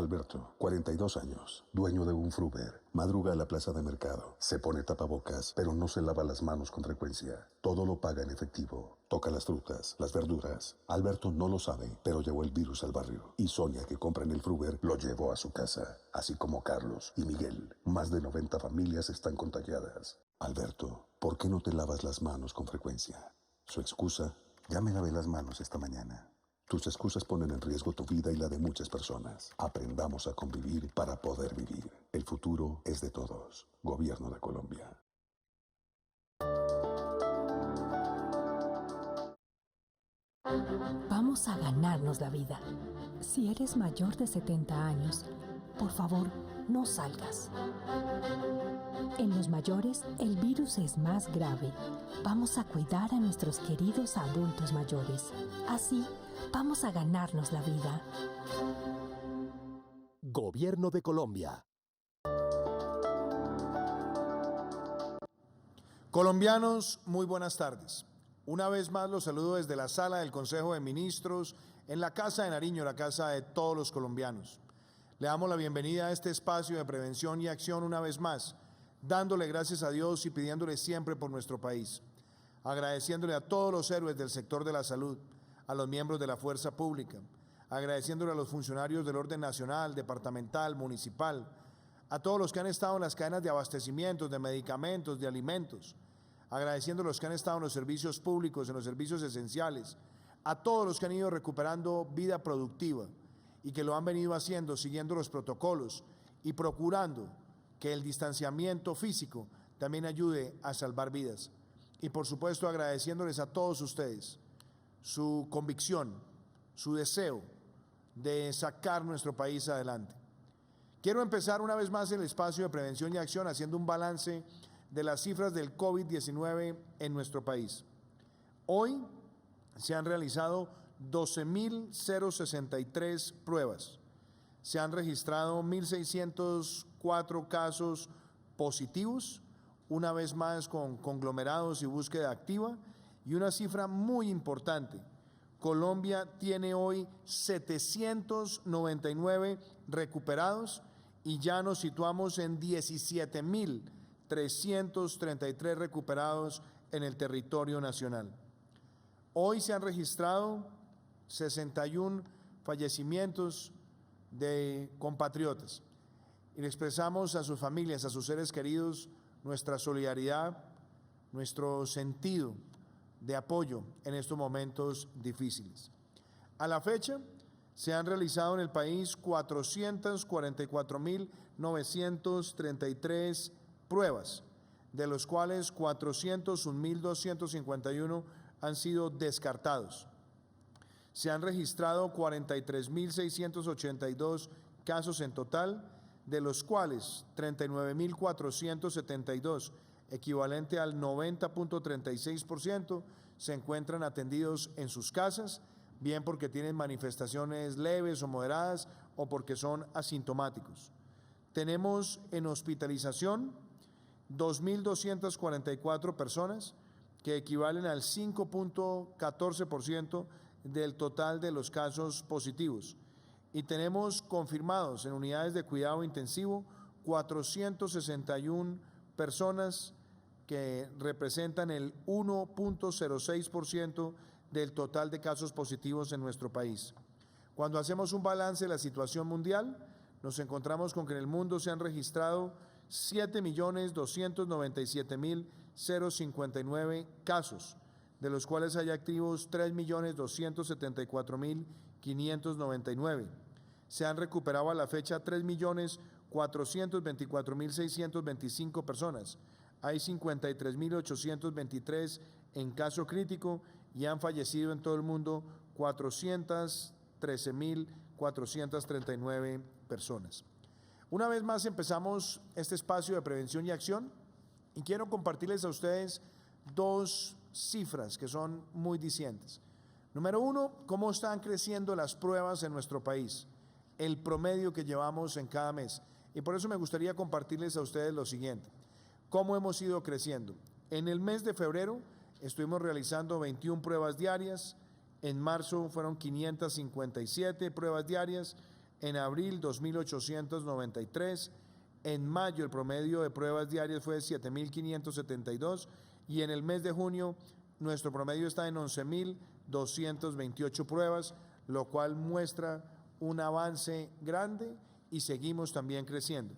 Alberto, 42 años, dueño de un Fruver, madruga a la plaza de mercado, se pone tapabocas, pero no se lava las manos con frecuencia. Todo lo paga en efectivo. Toca las frutas, las verduras. Alberto no lo sabe, pero llevó el virus al barrio. Y Sonia, que compra en el Fruver, lo llevó a su casa. Así como Carlos y Miguel. Más de 90 familias están contagiadas. Alberto, ¿por qué no te lavas las manos con frecuencia? Su excusa: ya me lavé las manos esta mañana. Tus excusas ponen en riesgo tu vida y la de muchas personas. Aprendamos a convivir para poder vivir. El futuro es de todos. Gobierno de Colombia. Vamos a ganarnos la vida. Si eres mayor de 70 años, por favor, no salgas. En los mayores, el virus es más grave. Vamos a cuidar a nuestros queridos adultos mayores. Así, vamos a ganarnos la vida. Gobierno de Colombia. Colombianos, muy buenas tardes. Una vez más los saludo desde la sala del Consejo de Ministros en la Casa de Nariño, la casa de todos los colombianos. Le damos la bienvenida a este espacio de prevención y acción una vez más, dándole gracias a Dios y pidiéndole siempre por nuestro país, agradeciéndole a todos los héroes del sector de la salud, a los miembros de la fuerza pública, agradeciéndole a los funcionarios del orden nacional, departamental, municipal, a todos los que han estado en las cadenas de abastecimientos, de medicamentos, de alimentos, agradeciendo a los que han estado en los servicios públicos, en los servicios esenciales, a todos los que han ido recuperando vida productiva y que lo han venido haciendo siguiendo los protocolos y procurando que el distanciamiento físico también ayude a salvar vidas. Y por supuesto agradeciéndoles a todos ustedes su convicción, su deseo de sacar nuestro país adelante. Quiero empezar una vez más el espacio de prevención y acción haciendo un balance de las cifras del COVID-19 en nuestro país. Hoy se han realizado 12.063 pruebas. Se han registrado 1.604 casos positivos, una vez más con conglomerados y búsqueda activa, y una cifra muy importante. Colombia tiene hoy 799 recuperados y ya nos situamos en 17.333 recuperados en el territorio nacional. Hoy se han registrado 61 fallecimientos de compatriotas y le expresamos a sus familias, a sus seres queridos, nuestra solidaridad, nuestro sentido de apoyo en estos momentos difíciles. A la fecha, se han realizado en el país 444.933 pruebas, de los cuales 401.251 han sido descartados. Se han registrado 43.682 casos en total, de los cuales 39.472, equivalente al 90.36%, se encuentran atendidos en sus casas, bien porque tienen manifestaciones leves o moderadas o porque son asintomáticos. Tenemos en hospitalización 2.244 personas, que equivalen al 5.14% del total de los casos positivos. Y tenemos confirmados en unidades de cuidado intensivo 461 personas que representan el 1.06% del total de casos positivos en nuestro país. Cuando hacemos un balance de la situación mundial, nos encontramos con que en el mundo se han registrado 7.297.059 casos, de los cuales hay activos 3.274.599. Se han recuperado a la fecha 3.424.625 personas. Hay 53.823 en caso crítico y han fallecido en todo el mundo 413.439 personas. Una vez más empezamos este espacio de prevención y acción y quiero compartirles a ustedes dos cifras que son muy dicientes. Número uno, cómo están creciendo las pruebas en nuestro país, el promedio que llevamos en cada mes. Y por eso me gustaría compartirles a ustedes lo siguiente. ¿Cómo hemos ido creciendo? En el mes de febrero estuvimos realizando 21 pruebas diarias, en marzo fueron 557 pruebas diarias, en abril 2.893, en mayo el promedio de pruebas diarias fue de 7.572 y en el mes de junio nuestro promedio está en 11.228 pruebas, lo cual muestra un avance grande y seguimos también creciendo.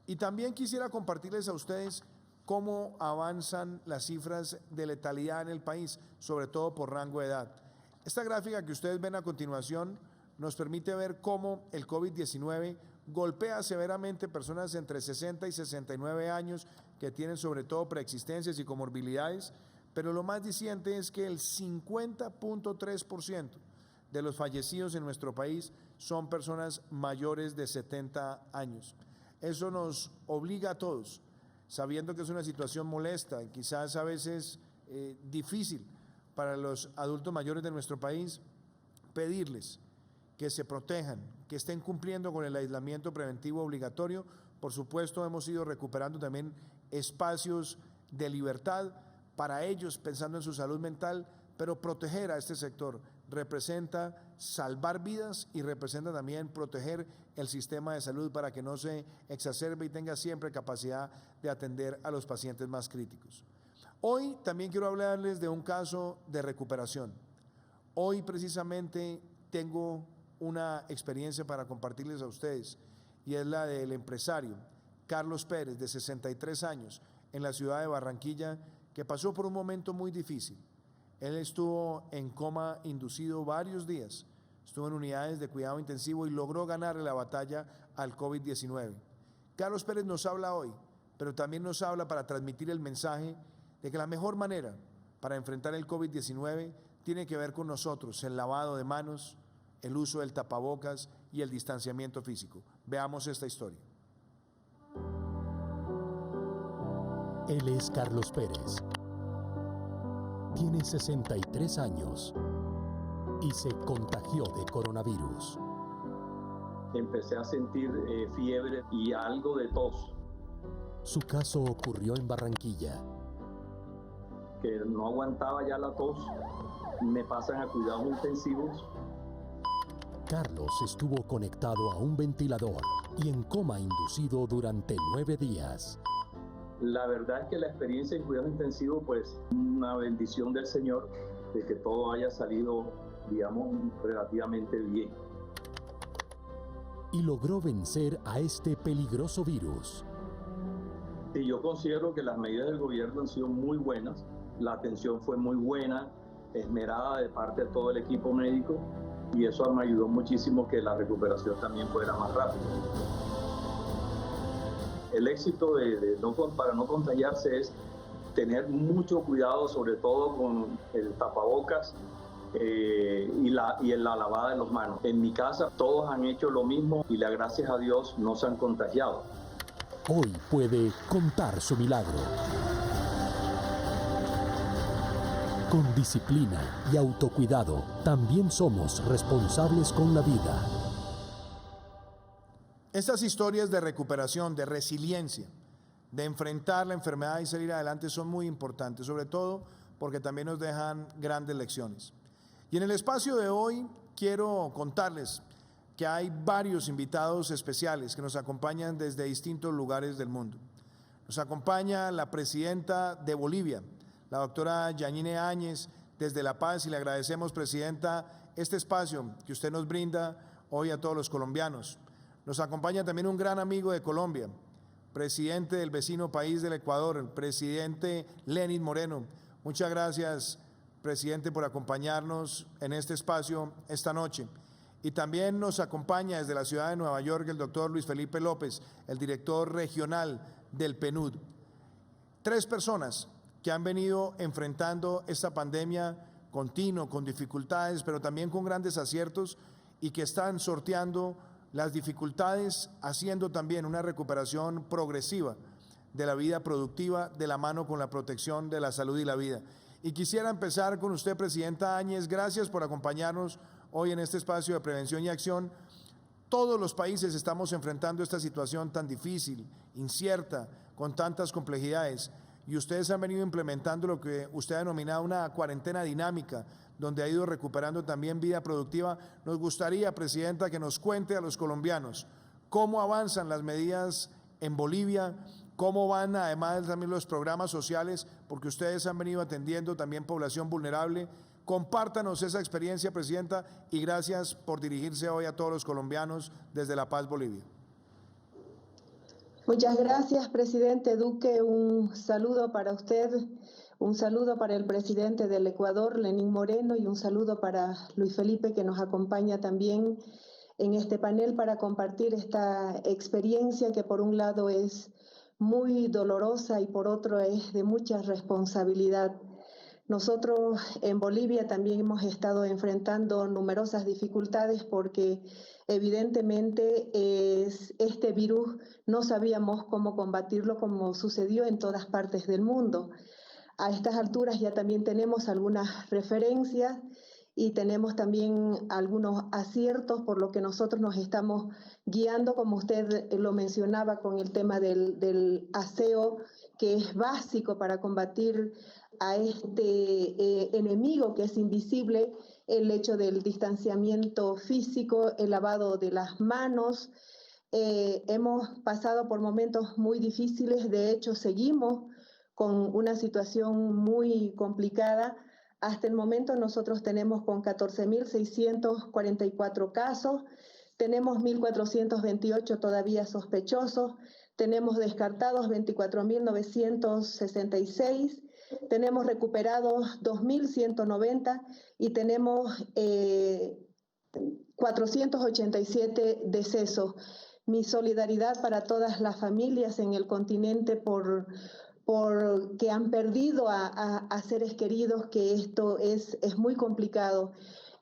Y también quisiera compartirles a ustedes cómo avanzan las cifras de letalidad en el país, sobre todo por rango de edad. Esta gráfica que ustedes ven a continuación nos permite ver cómo el COVID-19 golpea severamente personas entre 60 y 69 años que tienen sobre todo preexistencias y comorbilidades, pero lo más diciente es que el 50.3% de los fallecidos en nuestro país son personas mayores de 70 años. Eso nos obliga a todos, sabiendo que es una situación molesta y quizás a veces difícil para los adultos mayores de nuestro país, pedirles que se protejan, que estén cumpliendo con el aislamiento preventivo obligatorio. Por supuesto, hemos ido recuperando también espacios de libertad para ellos, pensando en su salud mental, pero proteger a este sector representa salvar vidas y representa también proteger el sistema de salud para que no se exacerbe y tenga siempre capacidad de atender a los pacientes más críticos. Hoy también quiero hablarles de un caso de recuperación. Hoy precisamente tengo una experiencia para compartirles a ustedes y es la del empresario Carlos Pérez, de 63 años, en la ciudad de Barranquilla, que pasó por un momento muy difícil. Él estuvo en coma inducido varios días, estuvo en unidades de cuidado intensivo y logró ganarle la batalla al COVID-19. Carlos Pérez nos habla hoy, pero también nos habla para transmitir el mensaje de que la mejor manera para enfrentar el COVID-19 tiene que ver con nosotros, el lavado de manos, el uso del tapabocas y el distanciamiento físico. Veamos esta historia. Él es Carlos Pérez. Tiene 63 años y se contagió de coronavirus. Empecé a sentir fiebre y algo de tos. Su caso ocurrió en Barranquilla. Que no aguantaba ya la tos, me pasan a cuidados intensivos. Carlos estuvo conectado a un ventilador y en coma inducido durante 9 días. La verdad es que la experiencia en cuidados intensivos, pues, una bendición del Señor, de que todo haya salido, digamos, relativamente bien. Y logró vencer a este peligroso virus. Y yo considero que las medidas del gobierno han sido muy buenas, la atención fue muy buena, esmerada de parte de todo el equipo médico, y eso me ayudó muchísimo que la recuperación también fuera más rápida. El éxito para no contagiarse es tener mucho cuidado, sobre todo con el tapabocas y la lavada de las manos. En mi casa todos han hecho lo mismo y gracias a Dios no se han contagiado. Hoy puede contar su milagro. Con disciplina y autocuidado, también somos responsables con la vida. Estas historias de recuperación, de resiliencia, de enfrentar la enfermedad y salir adelante son muy importantes, sobre todo porque también nos dejan grandes lecciones. Y en el espacio de hoy quiero contarles que hay varios invitados especiales que nos acompañan desde distintos lugares del mundo. Nos acompaña la presidenta de Bolivia, la doctora Yanine Áñez, desde La Paz, y le agradecemos, presidenta, este espacio que usted nos brinda hoy a todos los colombianos. Nos acompaña también un gran amigo de Colombia, presidente del vecino país del Ecuador, el presidente Lenín Moreno. Muchas gracias, presidente, por acompañarnos en este espacio esta noche. Y también nos acompaña desde la ciudad de Nueva York el doctor Luis Felipe López, el director regional del PNUD. 3 personas que han venido enfrentando esta pandemia continuo, con dificultades, pero también con grandes aciertos, y que están sorteando las dificultades, haciendo también una recuperación progresiva de la vida productiva de la mano con la protección de la salud y la vida. Y quisiera empezar con usted, presidenta Áñez. Gracias por acompañarnos hoy en este espacio de prevención y acción. Todos los países estamos enfrentando esta situación tan difícil, incierta, con tantas complejidades. y ustedes han venido implementando lo que usted ha denominado una cuarentena dinámica, donde ha ido recuperando también vida productiva. Nos gustaría, Presidenta, que nos cuente a los colombianos cómo avanzan las medidas en Bolivia, cómo van además también los programas sociales, porque ustedes han venido atendiendo también población vulnerable. Compártanos esa experiencia, Presidenta, y gracias por dirigirse hoy a todos los colombianos desde La Paz, Bolivia. Muchas gracias, presidente Duque. Un saludo para usted, un saludo para el presidente del Ecuador, Lenín Moreno, y un saludo para Luis Felipe, que nos acompaña también en este panel para compartir esta experiencia que por un lado es muy dolorosa y por otro es de mucha responsabilidad. Nosotros en Bolivia también hemos estado enfrentando numerosas dificultades porque evidentemente este virus no sabíamos cómo combatirlo como sucedió en todas partes del mundo. A estas alturas ya también tenemos algunas referencias y tenemos también algunos aciertos, por lo que nosotros nos estamos guiando, como usted lo mencionaba, con el tema del aseo, que es básico para combatir a este enemigo que es invisible, el hecho del distanciamiento físico, el lavado de las manos. Hemos pasado por momentos muy difíciles, de hecho seguimos con una situación muy complicada. Hasta el momento nosotros tenemos con 14.644 casos, tenemos 1.428 todavía sospechosos, tenemos descartados 24.966, tenemos recuperados 2.190 y tenemos 487 decesos. Mi solidaridad para todas las familias en el continente por que han perdido a seres queridos, que esto es muy complicado.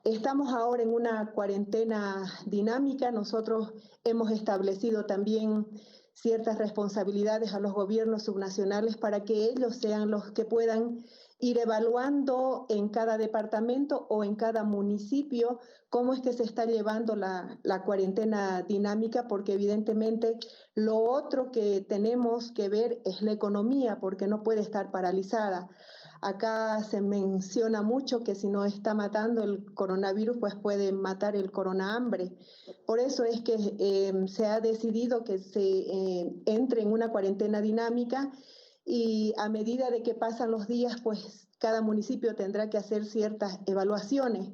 Estamos ahora en una cuarentena dinámica. Nosotros hemos establecido también ciertas responsabilidades a los gobiernos subnacionales para que ellos sean los que puedan ir evaluando en cada departamento o en cada municipio cómo es que se está llevando la cuarentena dinámica, porque evidentemente lo otro que tenemos que ver es la economía, porque no puede estar paralizada. Acá se menciona mucho que si no está matando el coronavirus, pues puede matar el coronahambre. Por eso es que se ha decidido que se entre en una cuarentena dinámica y a medida de que pasan los días, pues cada municipio tendrá que hacer ciertas evaluaciones.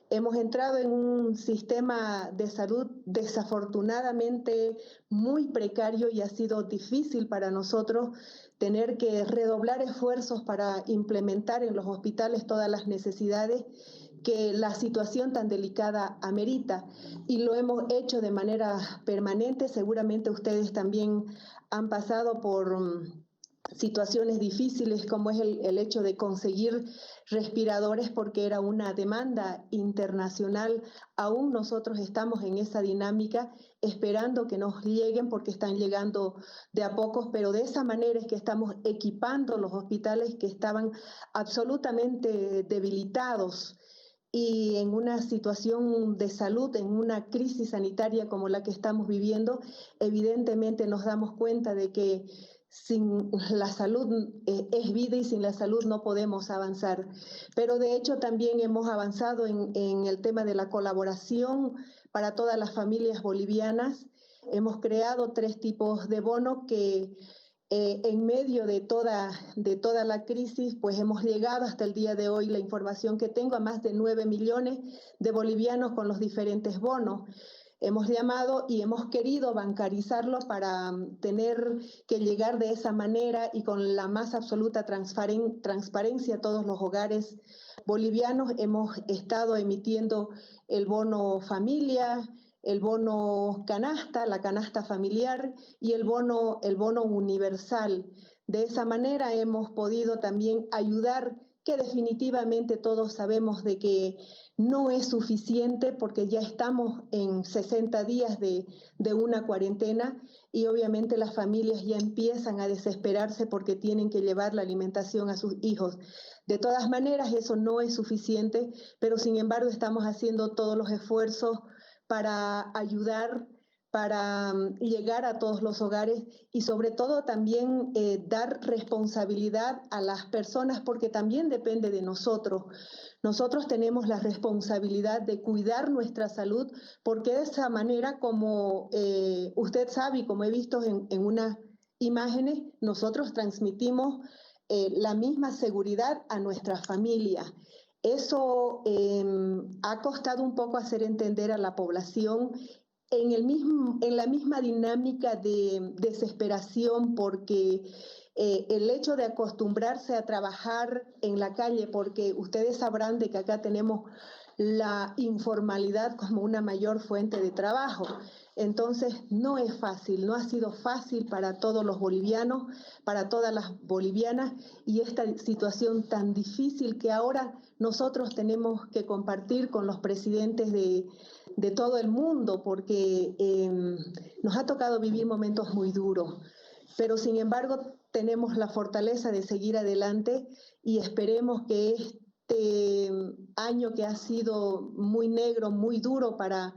Hemos entrado en un sistema de salud desafortunadamente muy precario y ha sido difícil para nosotros tener que redoblar esfuerzos para implementar en los hospitales todas las necesidades que la situación tan delicada amerita, y lo hemos hecho de manera permanente. Seguramente ustedes también han pasado por situaciones difíciles, como es el hecho de conseguir respiradores, porque era una demanda internacional. Aún nosotros estamos en esa dinámica esperando que nos lleguen, porque están llegando de a pocos, pero de esa manera es que estamos equipando los hospitales que estaban absolutamente debilitados y en una situación de salud, en una crisis sanitaria como la que estamos viviendo. Evidentemente nos damos cuenta de que sin la salud es vida y sin la salud no podemos avanzar. Pero de hecho también hemos avanzado en el tema de la colaboración para todas las familias bolivianas. Hemos creado 3 tipos de bono que en medio de toda la crisis, pues hemos llegado hasta el día de hoy, la información que tengo, a más de 9 millones de bolivianos con los diferentes bonos. Hemos llamado y hemos querido bancarizarlo para tener que llegar de esa manera y con la más absoluta transparencia a todos los hogares bolivianos. Hemos estado emitiendo el bono familia, el bono canasta, la canasta familiar y el bono universal. De esa manera hemos podido también ayudar, que definitivamente todos sabemos de que no es suficiente, porque ya estamos en 60 días de una cuarentena y obviamente las familias ya empiezan a desesperarse porque tienen que llevar la alimentación a sus hijos. De todas maneras, eso no es suficiente, pero sin embargo estamos haciendo todos los esfuerzos para ayudar para llegar a todos los hogares y sobre todo también dar responsabilidad a las personas porque también depende de nosotros. Nosotros tenemos la responsabilidad de cuidar nuestra salud porque de esa manera, como usted sabe y como he visto en unas imágenes, nosotros transmitimos la misma seguridad a nuestra familia. Eso ha costado un poco hacer entender a la población en la misma dinámica de desesperación porque el hecho de acostumbrarse a trabajar en la calle, porque ustedes sabrán de que acá tenemos la informalidad como una mayor fuente de trabajo. Entonces no es fácil, no ha sido fácil para todos los bolivianos, para todas las bolivianas y esta situación tan difícil que ahora nosotros tenemos que compartir con los presidentes de todo el mundo porque nos ha tocado vivir momentos muy duros, pero sin embargo tenemos la fortaleza de seguir adelante y esperemos que este año que ha sido muy negro, muy duro para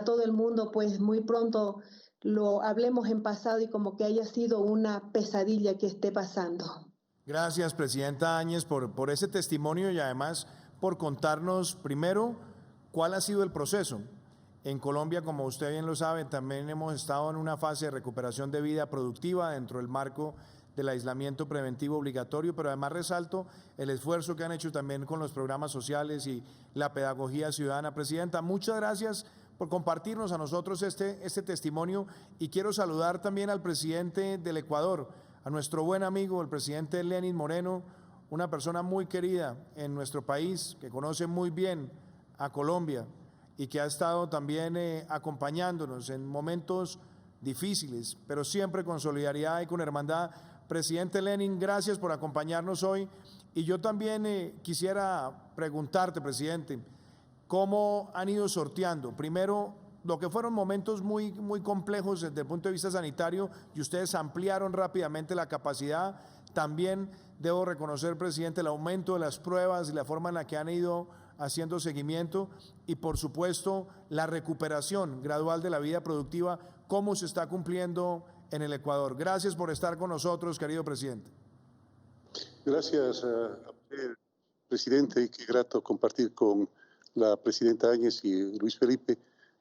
todo el mundo, pues muy pronto lo hablemos en pasado y como que haya sido una pesadilla que esté pasando. Gracias, presidenta Áñez, por ese testimonio y además por contarnos primero cuál ha sido el proceso. En Colombia, como usted bien lo sabe, también hemos estado en una fase de recuperación de vida productiva dentro del marco del aislamiento preventivo obligatorio, pero además resalto el esfuerzo que han hecho también con los programas sociales y la pedagogía ciudadana. Presidenta, muchas gracias por compartirnos a nosotros este testimonio y quiero saludar también al presidente del Ecuador, a nuestro buen amigo, el presidente Lenín Moreno, una persona muy querida en nuestro país, que conoce muy bien a Colombia y que ha estado también acompañándonos en momentos difíciles, pero siempre con solidaridad y con hermandad. Presidente Lenín, gracias por acompañarnos hoy. Y yo también quisiera preguntarte, presidente, ¿cómo han ido sorteando? Primero, lo que fueron momentos muy complejos desde el punto de vista sanitario y ustedes ampliaron rápidamente la capacidad. También debo reconocer, presidente, el aumento de las pruebas y la forma en la que han ido haciendo seguimiento y, por supuesto, la recuperación gradual de la vida productiva, cómo se está cumpliendo en el Ecuador. Gracias por estar con nosotros, querido presidente. Gracias, presidente, y qué grato compartir con la presidenta Áñez y Luis Felipe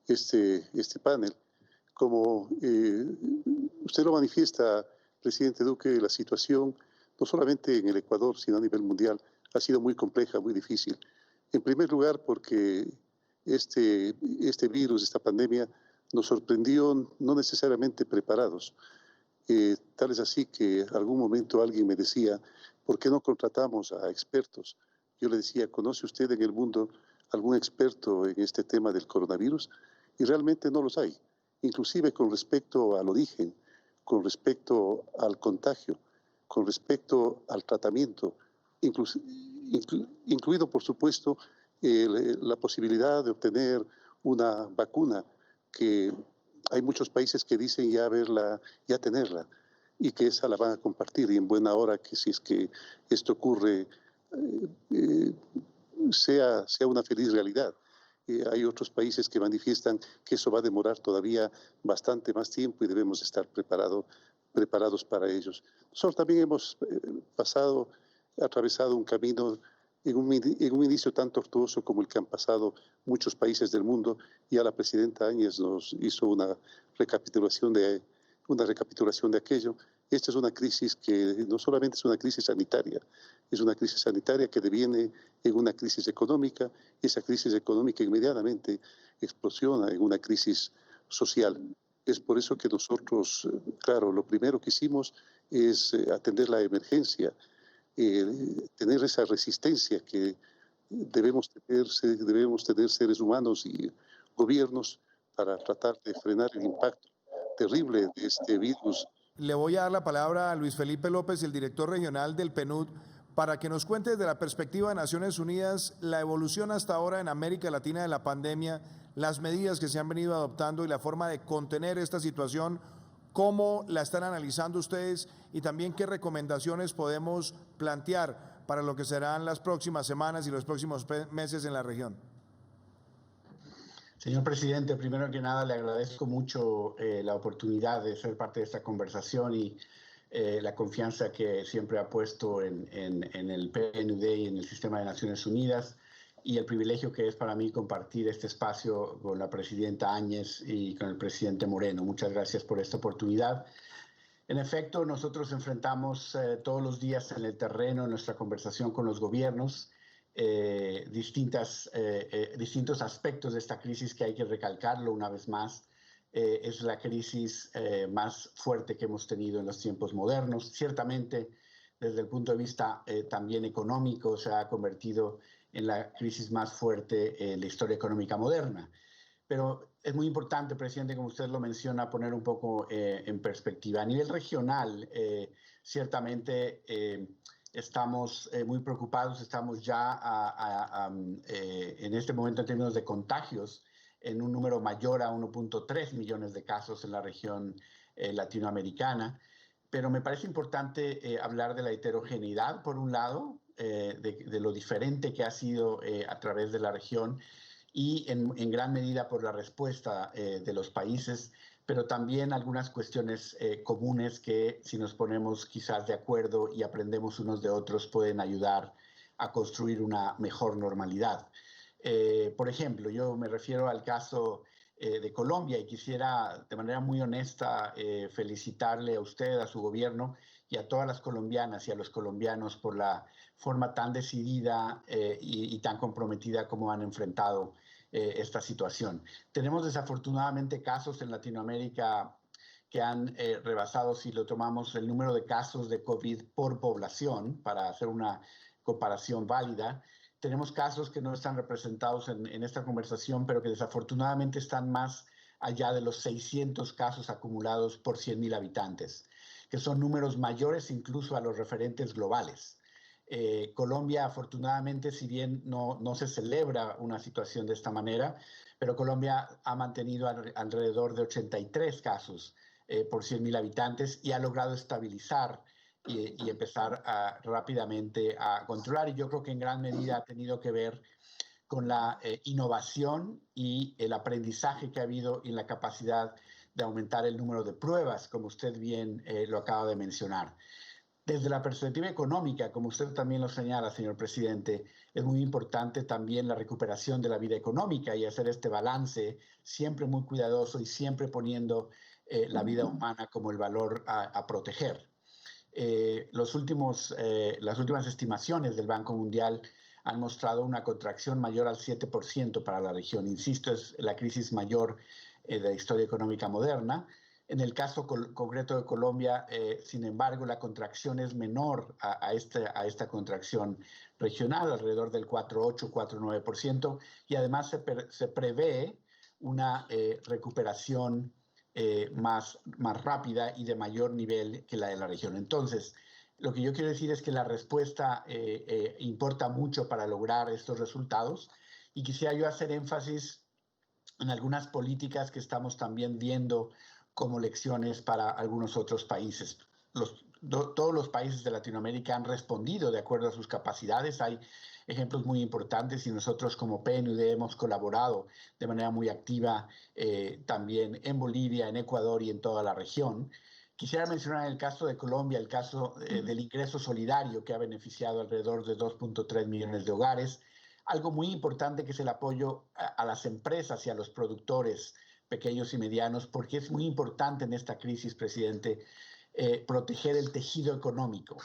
este panel. Como usted lo manifiesta, presidente Duque, la situación, no solamente en el Ecuador, sino a nivel mundial, ha sido muy compleja, muy difícil. En primer lugar, porque este virus, esta pandemia, nos sorprendió no necesariamente preparados. Tal es así que algún momento alguien me decía, ¿por qué no contratamos a expertos? Yo le decía, ¿conoce usted en el mundo algún experto en este tema del coronavirus? Y realmente no los hay, inclusive con respecto al origen, con respecto al contagio, con respecto al tratamiento, incluido, por supuesto, la posibilidad de obtener una vacuna que hay muchos países que dicen ya tenerla y que esa la van a compartir y en buena hora que si es que esto ocurre sea una feliz realidad. Hay otros países que manifiestan que eso va a demorar todavía bastante más tiempo y debemos estar preparados para ellos. Nosotros también hemos atravesado un camino en un inicio tan tortuoso como el que han pasado muchos países del mundo. Ya la presidenta Áñez nos hizo una recapitulación de aquello. Esta es una crisis que no solamente es una crisis sanitaria, es una crisis sanitaria que deviene en una crisis económica. Esa crisis económica inmediatamente explosiona en una crisis social. Es por eso que nosotros, claro, lo primero que hicimos es atender la emergencia, tener esa resistencia que debemos tener seres humanos y gobiernos para tratar de frenar el impacto terrible de este virus. Le voy a dar la palabra a Luis Felipe López, el director regional del PNUD, para que nos cuente desde la perspectiva de Naciones Unidas la evolución hasta ahora en América Latina de la pandemia, las medidas que se han venido adoptando y la forma de contener esta situación, cómo la están analizando ustedes y también qué recomendaciones podemos plantear para lo que serán las próximas semanas y los próximos meses en la región. Señor presidente, primero que nada le agradezco mucho la oportunidad de ser parte de esta conversación y la confianza que siempre ha puesto en el PNUD y en el sistema de Naciones Unidas, y el privilegio que es para mí compartir este espacio con la presidenta Áñez y con el presidente Moreno. Muchas gracias por esta oportunidad. En efecto, nosotros enfrentamos todos los días en el terreno, en nuestra conversación con los gobiernos, distintos aspectos de esta crisis que hay que recalcarlo una vez más. Es la crisis más fuerte que hemos tenido en los tiempos modernos. Ciertamente, desde el punto de vista también económico, se ha convertido en la crisis más fuerte en la historia económica moderna. Pero es muy importante, presidente, como usted lo menciona, poner un poco en perspectiva. A nivel regional, ciertamente estamos muy preocupados, estamos ya en este momento en términos de contagios en un número mayor a 1.3 millones de casos en la región latinoamericana. Pero me parece importante hablar de la heterogeneidad, por un lado, de lo diferente que ha sido a través de la región y en gran medida por la respuesta de los países, pero también algunas cuestiones comunes que, si nos ponemos quizás de acuerdo y aprendemos unos de otros, pueden ayudar a construir una mejor normalidad. Por ejemplo, yo me refiero al caso de Colombia y quisiera de manera muy honesta felicitarle a usted, a su gobierno y a todas las colombianas y a los colombianos por la forma tan decidida y tan comprometida como han enfrentado esta situación. Tenemos desafortunadamente casos en Latinoamérica que han rebasado, si lo tomamos, el número de casos de COVID por población, para hacer una comparación válida. Tenemos casos que no están representados en esta conversación, pero que desafortunadamente están más allá de los 600 casos acumulados por 100,000 habitantes, que son números mayores incluso a los referentes globales. Colombia, afortunadamente, si bien no se celebra una situación de esta manera, pero Colombia ha mantenido alrededor de 83 casos por 100,000 habitantes y ha logrado estabilizar y empezar rápidamente a controlar. Y yo creo que en gran medida ha tenido que ver con la innovación y el aprendizaje que ha habido en la capacidad de aumentar el número de pruebas, como usted bien lo acaba de mencionar. Desde la perspectiva económica, como usted también lo señala, señor presidente, es muy importante también la recuperación de la vida económica y hacer este balance siempre muy cuidadoso y siempre poniendo la vida humana como el valor a proteger. Las últimas estimaciones del Banco Mundial han mostrado una contracción mayor al 7% para la región. Insisto, es la crisis mayor de la historia económica moderna. En el caso concreto de Colombia, sin embargo, la contracción es menor a esta contracción regional, alrededor del 4,8, 4,9%, y además se prevé una recuperación más rápida y de mayor nivel que la de la región. Entonces, lo que yo quiero decir es que la respuesta importa mucho para lograr estos resultados, y quisiera yo hacer énfasis en algunas políticas que estamos también viendo como lecciones para algunos otros países. Todos los países de Latinoamérica han respondido de acuerdo a sus capacidades. Hay ejemplos muy importantes y nosotros como PNUD hemos colaborado de manera muy activa también en Bolivia, en Ecuador y en toda la región. Quisiera mencionar el caso de Colombia, el caso del ingreso solidario que ha beneficiado alrededor de 2.3 millones de hogares. Algo muy importante que es el apoyo a las empresas y a los productores pequeños y medianos, porque es muy importante en esta crisis, presidente, proteger el tejido económico.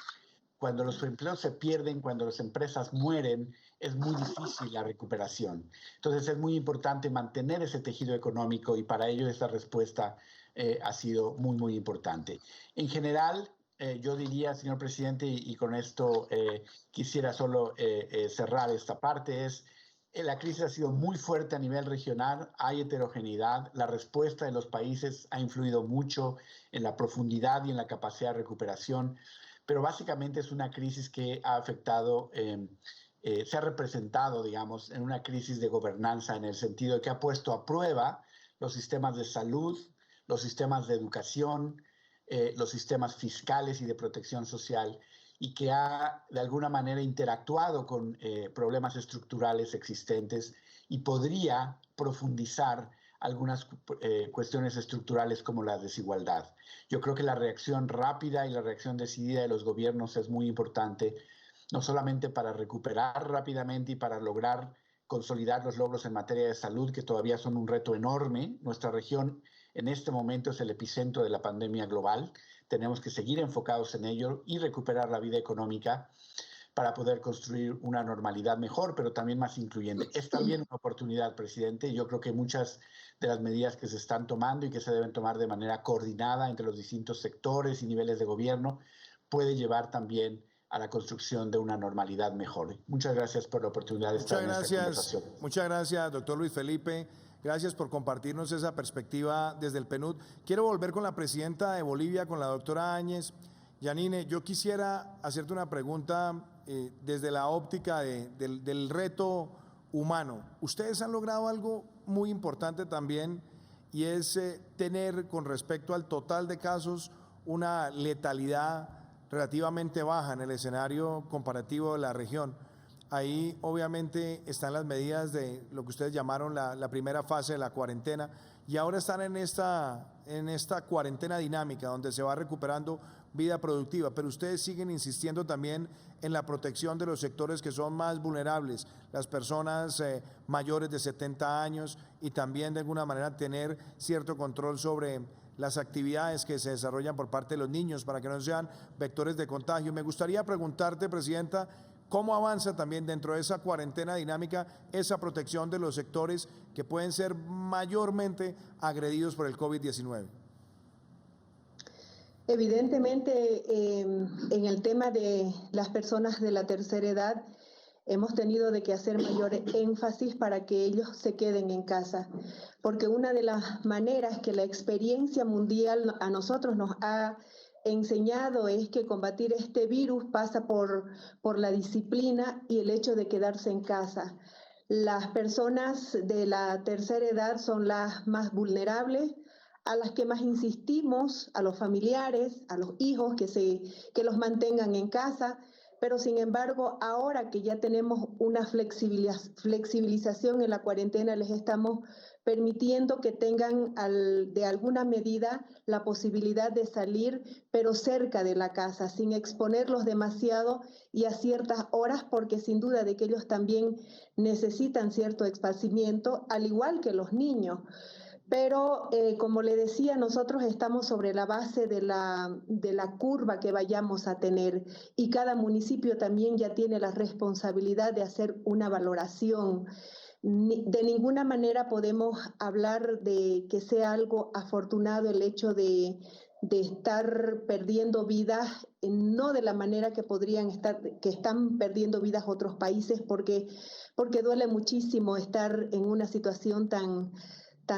Cuando los empleos se pierden, cuando las empresas mueren, es muy difícil la recuperación. Entonces es muy importante mantener ese tejido económico y para ello esta respuesta ha sido muy, muy importante. En general, yo diría, señor presidente, y con esto quisiera solo cerrar esta parte, la crisis ha sido muy fuerte a nivel regional, hay heterogeneidad, la respuesta de los países ha influido mucho en la profundidad y en la capacidad de recuperación, pero básicamente es una crisis que ha afectado, se ha representado, digamos, en una crisis de gobernanza en el sentido de que ha puesto a prueba los sistemas de salud, los sistemas de educación, los sistemas fiscales y de protección social. y que ha de alguna manera interactuado con problemas estructurales existentes y podría profundizar algunas cuestiones estructurales como la desigualdad. Yo creo que la reacción rápida y la reacción decidida de los gobiernos es muy importante, no solamente para recuperar rápidamente y para lograr consolidar los logros en materia de salud, que todavía son un reto enorme. Nuestra región en este momento es el epicentro de la pandemia global. Tenemos que seguir enfocados en ello y recuperar la vida económica para poder construir una normalidad mejor, pero también más incluyente. Es también una oportunidad, presidente. Yo creo que muchas de las medidas que se están tomando y que se deben tomar de manera coordinada entre los distintos sectores y niveles de gobierno puede llevar también a la construcción de una normalidad mejor. Muchas gracias por la oportunidad de estar en esta conversación. Muchas gracias, doctor Luis Felipe. Gracias por compartirnos esa perspectiva desde el PNUD. Quiero volver con la presidenta de Bolivia, con la doctora Áñez. Yanine, yo quisiera hacerte una pregunta desde la óptica del reto humano. Ustedes han logrado algo muy importante también, y es tener, con respecto al total de casos, una letalidad relativamente baja en el escenario comparativo de la región. Ahí obviamente están las medidas de lo que ustedes llamaron la primera fase de la cuarentena, y ahora están en esta cuarentena dinámica donde se va recuperando vida productiva, pero ustedes siguen insistiendo también en la protección de los sectores que son más vulnerables, las personas mayores de 70 años, y también de alguna manera tener cierto control sobre las actividades que se desarrollan por parte de los niños para que no sean vectores de contagio. Me gustaría preguntarte, presidenta, ¿cómo avanza también dentro de esa cuarentena dinámica esa protección de los sectores que pueden ser mayormente agredidos por el COVID-19? Evidentemente, en el tema de las personas de la tercera edad, hemos tenido de que hacer mayor énfasis para que ellos se queden en casa, porque una de las maneras que la experiencia mundial a nosotros nos ha enseñado es que combatir este virus pasa por la disciplina y el hecho de quedarse en casa. Las personas de la tercera edad son las más vulnerables, a las que más insistimos, a los familiares, a los hijos, que los mantengan en casa. Pero sin embargo, ahora que ya tenemos una flexibilización en la cuarentena, les estamos permitiendo que tengan de alguna medida la posibilidad de salir, pero cerca de la casa, sin exponerlos demasiado y a ciertas horas, porque sin duda de que ellos también necesitan cierto esparcimiento, al igual que los niños. Pero, como le decía, nosotros estamos sobre la base de la curva que vayamos a tener, y cada municipio también ya tiene la responsabilidad de hacer una valoración. De ninguna manera podemos hablar de que sea algo afortunado el hecho de estar perdiendo vidas, no de la manera que están perdiendo vidas otros países, porque duele muchísimo estar en una situación tan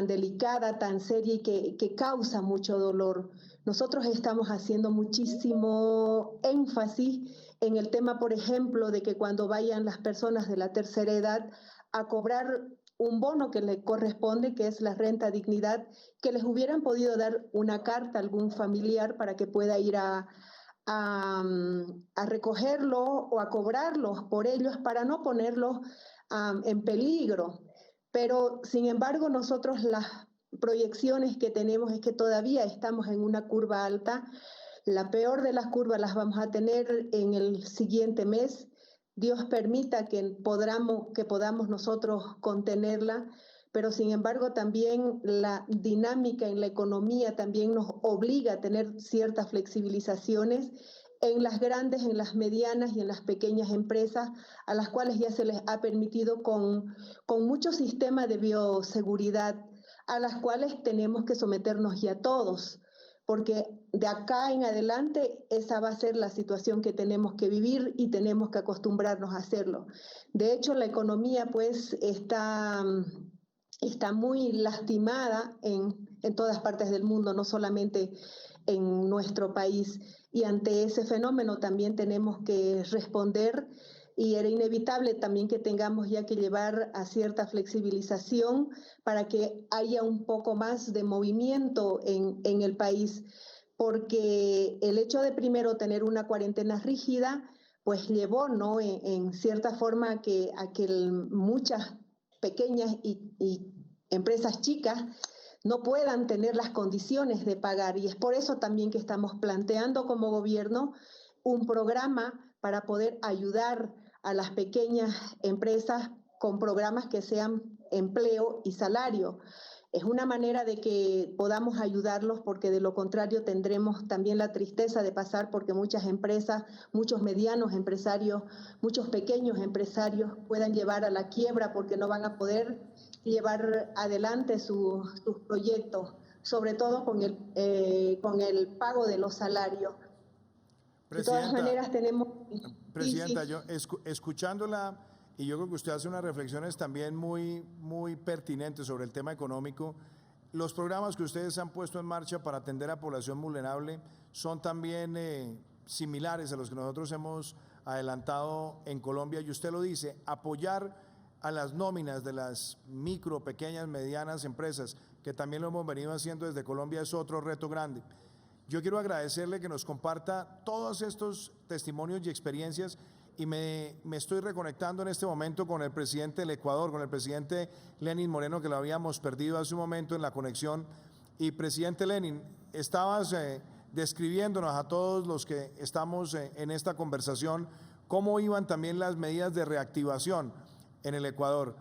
delicada, tan seria y que causa mucho dolor. Nosotros estamos haciendo muchísimo énfasis en el tema, por ejemplo, de que cuando vayan las personas de la tercera edad a cobrar un bono que le corresponde, que es la renta dignidad, que les hubieran podido dar una carta a algún familiar para que pueda ir a recogerlo o a cobrarlos por ellos, para no ponerlos en peligro. Pero, sin embargo, nosotros las proyecciones que tenemos es que todavía estamos en una curva alta. La peor de las curvas las vamos a tener en el siguiente mes. Dios permita que podamos nosotros contenerla, pero sin embargo también la dinámica en la economía también nos obliga a tener ciertas flexibilizaciones en las grandes, en las medianas y en las pequeñas empresas, a las cuales ya se les ha permitido con muchos sistemas de bioseguridad, a las cuales tenemos que someternos ya todos, porque de acá en adelante esa va a ser la situación que tenemos que vivir y tenemos que acostumbrarnos a hacerlo. De hecho, la economía pues está muy lastimada en todas partes del mundo, no solamente en nuestro país, y ante ese fenómeno también tenemos que responder, y era inevitable también que tengamos ya que llevar a cierta flexibilización para que haya un poco más de movimiento en el país, porque el hecho de primero tener una cuarentena rígida, pues llevó, ¿no?, en cierta forma a que muchas pequeñas y empresas chicas no puedan tener las condiciones de pagar. Y es por eso también que estamos planteando como gobierno un programa para poder ayudar a las pequeñas empresas con programas que sean empleo y salario. Es una manera de que podamos ayudarlos, porque de lo contrario tendremos también la tristeza de pasar porque muchas empresas, muchos medianos empresarios, muchos pequeños empresarios puedan llevar a la quiebra porque no van a poder llevar adelante sus proyectos, sobre todo con el pago de los salarios. De todas maneras tenemos... Presidenta, yo escuchándola, y yo creo que usted hace unas reflexiones también muy pertinentes sobre el tema económico. Los programas que ustedes han puesto en marcha para atender a población vulnerable son también similares a los que nosotros hemos adelantado en Colombia, y usted lo dice, apoyar a las nóminas de las micro, pequeñas, medianas empresas, que también lo hemos venido haciendo desde Colombia, es otro reto grande. Yo quiero agradecerle que nos comparta todos estos testimonios y experiencias, y me estoy reconectando en este momento con el presidente del Ecuador, con el presidente Lenín Moreno, que lo habíamos perdido hace un momento en la conexión. Y presidente Lenín, estabas describiéndonos a todos los que estamos en esta conversación cómo iban también las medidas de reactivación en el Ecuador.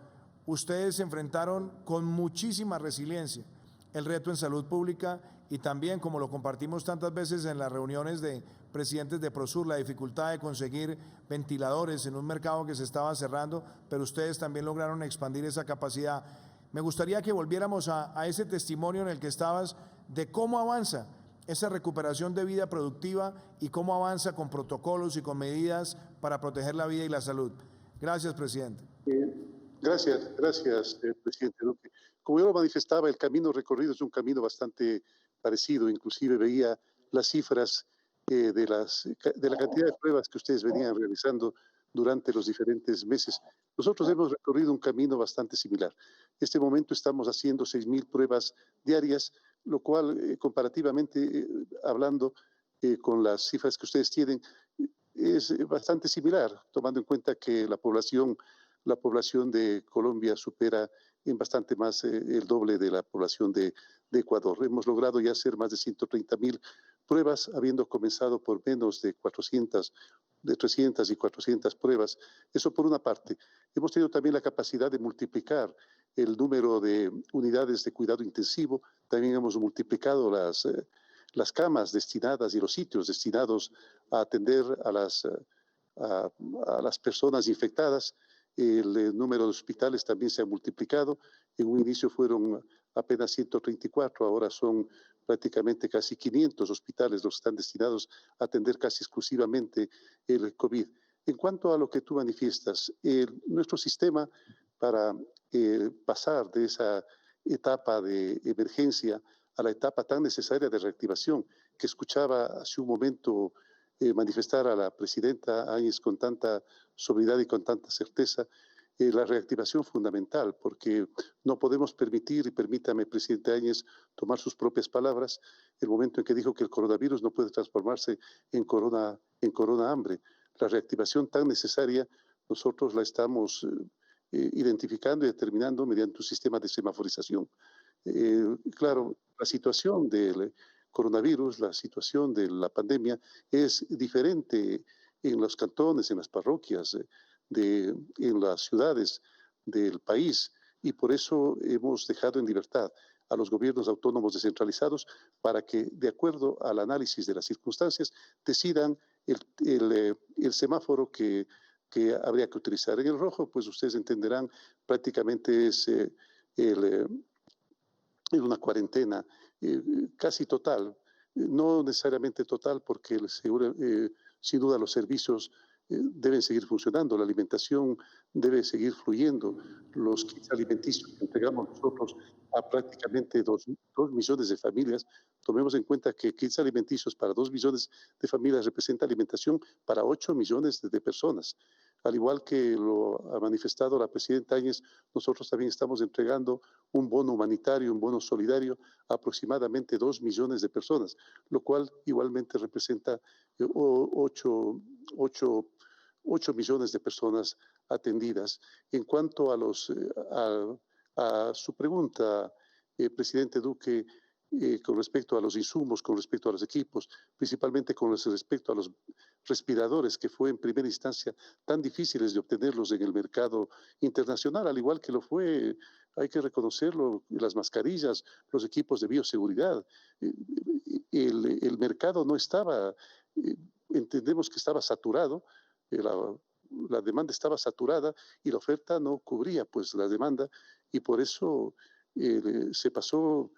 Ustedes se enfrentaron con muchísima resiliencia el reto en salud pública, y también, como lo compartimos tantas veces en las reuniones de presidentes de Prosur, la dificultad de conseguir ventiladores en un mercado que se estaba cerrando, pero ustedes también lograron expandir esa capacidad. Me gustaría que volviéramos a ese testimonio en el que estabas, de cómo avanza esa recuperación de vida productiva y cómo avanza con protocolos y con medidas para proteger la vida y la salud. Gracias, presidente. Gracias, presidente Duque. Como yo lo manifestaba, el camino recorrido es un camino bastante parecido. Inclusive veía las cifras de la cantidad de pruebas que ustedes venían realizando durante los diferentes meses. Nosotros hemos recorrido un camino bastante similar. En este momento estamos haciendo 6.000 pruebas diarias, lo cual, comparativamente hablando con las cifras que ustedes tienen, es bastante similar, tomando en cuenta que la población de Colombia supera en bastante más el doble de la población de Ecuador. Hemos logrado ya hacer más de 130.000 pruebas, habiendo comenzado por menos de 300 y 400 pruebas. Eso por una parte. Hemos tenido también la capacidad de multiplicar el número de unidades de cuidado intensivo. También hemos multiplicado las camas destinadas y los sitios destinados a atender a las personas infectadas. El número de hospitales también se ha multiplicado. En un inicio fueron apenas 134, ahora son prácticamente casi 500 hospitales los que están destinados a atender casi exclusivamente el COVID. En cuanto a lo que tú manifiestas, nuestro sistema para pasar de esa etapa de emergencia a la etapa tan necesaria de reactivación, que escuchaba hace un momento manifestar a la presidenta Áñez con tanta sobriedad y con tanta certeza, la reactivación fundamental, porque no podemos permitir, y permítame, presidente Áñez, tomar sus propias palabras, el momento en que dijo que el coronavirus no puede transformarse en corona hambre. La reactivación tan necesaria, nosotros la estamos identificando y determinando mediante un sistema de semaforización. Claro, la situación del coronavirus, la situación de la pandemia es diferente en los cantones, en las parroquias, en las ciudades del país, y por eso hemos dejado en libertad a los gobiernos autónomos descentralizados para que, de acuerdo al análisis de las circunstancias, decidan el semáforo que habría que utilizar. En el rojo, pues ustedes entenderán, prácticamente es una cuarentena casi total, no necesariamente total, porque sin duda los servicios deben seguir funcionando, la alimentación debe seguir fluyendo, los kits alimenticios que entregamos nosotros a prácticamente 2 millones de familias. Tomemos en cuenta que kits alimenticios para 2 millones de familias representa alimentación para 8 millones de personas. Al igual que lo ha manifestado la presidenta Áñez, nosotros también estamos entregando un bono humanitario, un bono solidario a aproximadamente 2 millones de personas, lo cual igualmente representa 8 millones de personas atendidas. En cuanto a su pregunta, presidente Duque, con respecto a los insumos, con respecto a los equipos, principalmente con respecto a los respiradores, que fue en primera instancia tan difíciles de obtenerlos en el mercado internacional, al igual que lo fue, hay que reconocerlo, las mascarillas, los equipos de bioseguridad. El mercado no estaba, entendemos que estaba saturado, la demanda estaba saturada y la oferta no cubría pues la demanda, y por eso se pasó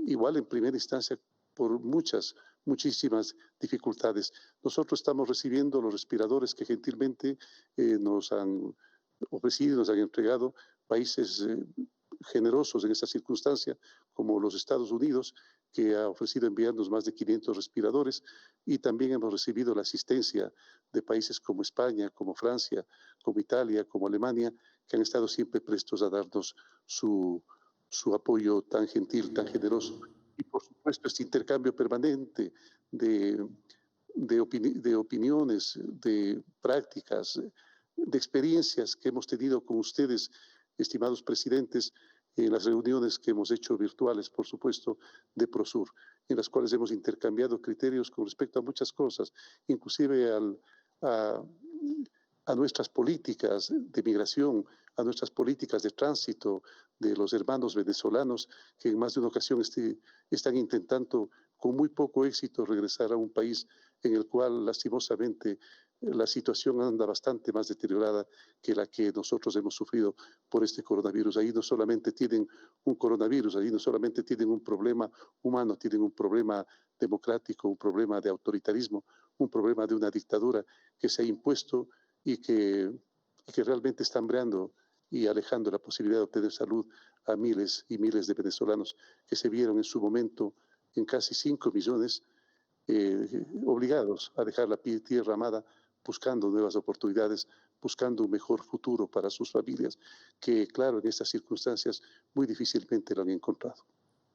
igual en primera instancia por muchísimas dificultades. Nosotros estamos recibiendo los respiradores que gentilmente nos han ofrecido, nos han entregado países generosos en esta circunstancia, como los Estados Unidos, que ha ofrecido enviarnos más de 500 respiradores, y también hemos recibido la asistencia de países como España, como Francia, como Italia, como Alemania, que han estado siempre prestos a darnos su apoyo tan gentil, tan generoso. Y por supuesto este intercambio permanente de opiniones, de prácticas, de experiencias que hemos tenido con ustedes, estimados presidentes, en las reuniones que hemos hecho virtuales, por supuesto, de Prosur, en las cuales hemos intercambiado criterios con respecto a muchas cosas, inclusive a nuestras políticas de migración, a nuestras políticas de tránsito de los hermanos venezolanos, que en más de una ocasión están intentando con muy poco éxito regresar a un país en el cual lastimosamente la situación anda bastante más deteriorada que la que nosotros hemos sufrido por este coronavirus. Ahí no solamente tienen un coronavirus, ahí no solamente tienen un problema humano, tienen un problema democrático, un problema de autoritarismo, un problema de una dictadura que se ha impuesto y que realmente está hambreando y alejando la posibilidad de obtener salud a miles y miles de venezolanos que se vieron en su momento en casi 5 millones obligados a dejar la tierra amada, buscando nuevas oportunidades, buscando un mejor futuro para sus familias, que claro, en estas circunstancias muy difícilmente lo han encontrado.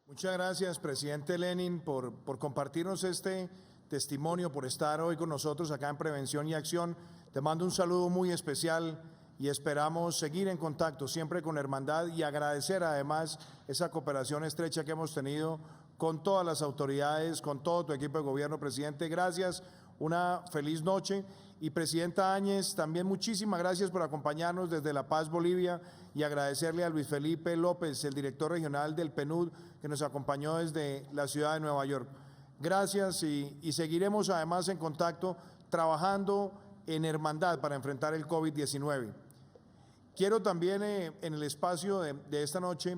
Muchas gracias, presidente Lenin, por compartirnos este testimonio, por estar hoy con nosotros acá en Prevención y Acción. Te mando un saludo muy especial y esperamos seguir en contacto siempre con hermandad y agradecer además esa cooperación estrecha que hemos tenido con todas las autoridades, con todo tu equipo de gobierno, presidente. Gracias, una feliz noche. Y presidenta Áñez, también muchísimas gracias por acompañarnos desde La Paz, Bolivia, y agradecerle a Luis Felipe López, el director regional del PNUD, que nos acompañó desde la ciudad de Nueva York. Gracias y seguiremos además en contacto trabajando en hermandad para enfrentar el COVID-19. Quiero también en el espacio de esta noche